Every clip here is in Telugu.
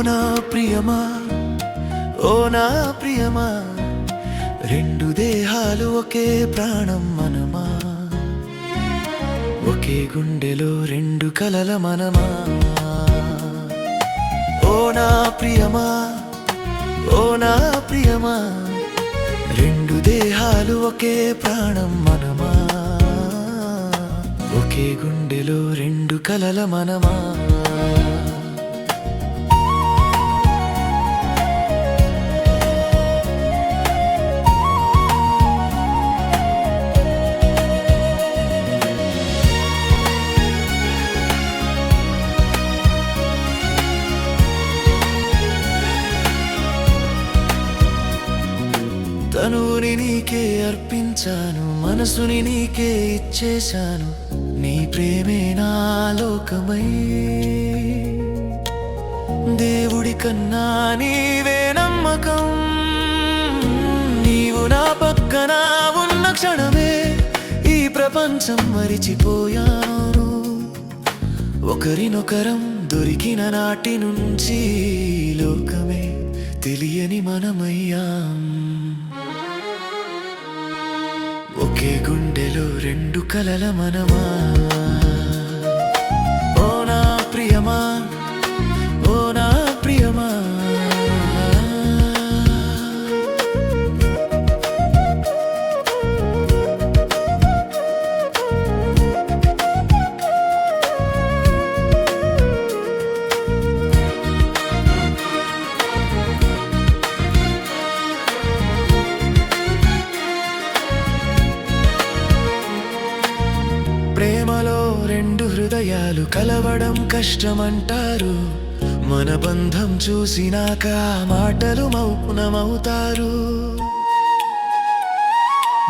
నా ప్రియమా, ఓ నా ప్రియమా, రెండు దేహాలు ఒకే ప్రాణం మనమా, ఒకే గుండెలో రెండు కలల మనమా. ఓ నా ప్రియమా, ఓ నా ప్రియమా, రెండు దేహాలు ఒకే ప్రాణం మనమా, ఒకే గుండెలో రెండు కలల మనమా. తనువుని నీకే అర్పించాను, మనసుని నీకే ఇచ్చేశాను, నీ ప్రేమే నా లోకమై. దేవుడి కన్నా నీవే నమ్మకం, నీవు నా పక్కన ఉన్న క్షణమే ఈ ప్రపంచం మరిచిపోయాను. ఒకరినొకరం దొరికిన నాటి నుంచి లోకమే తెలియని మనమయ్యాం. ఒకే గుండెలో రెండు కలల మనమా. ఓ నా ప్రియమా, ఓ నా ప్రియమా, ప్రేమలో రెండు హృదయాలు కలవడం కష్టమంటారు, మన బంధం చూసినాక మాటలు మౌనమవుతారు.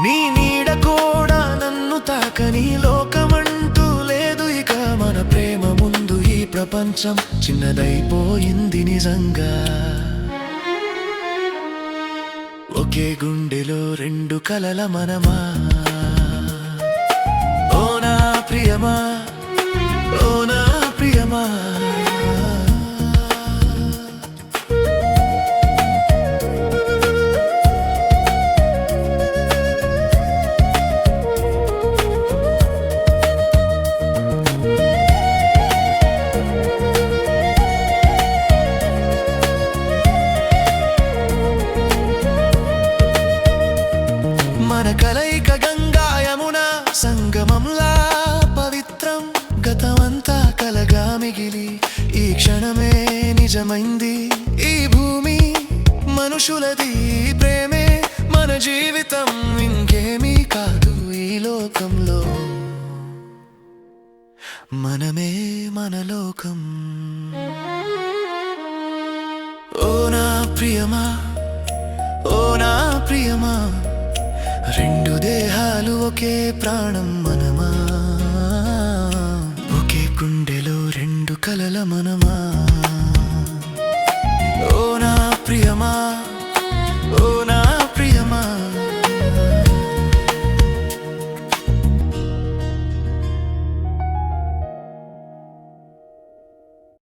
నీ నీడ కూడా నన్ను తాకని లోకమంటూ లేదు ఇక, మన ప్రేమ ముందు ఈ ప్రపంచం చిన్నదైపోయింది నిజంగా. ఒకే గుండెలో రెండు కలల మనమా. ఓ నా ప్రియమా, ఓ నా ప్రియమా, మన కలయిక గంగా యమున సంగమంలా పవిత్రం. గతమంతా కలగా మిగిలి ఈ క్షణమే నిజమైంది. ఈ భూమి మనుషులది, ప్రేమే మన జీవితం, ఇంకేమీ కాదు ఈ లోకంలో, మనమే మన లోకం. ఓ నా ప్రియమా, ఓ నా ప్రియమా, రెండు దేహాలు ఒకే ప్రాణం మనమా, ఒకే గుండెలో రెండు కలల మనమా. ఓ నా ప్రియమా.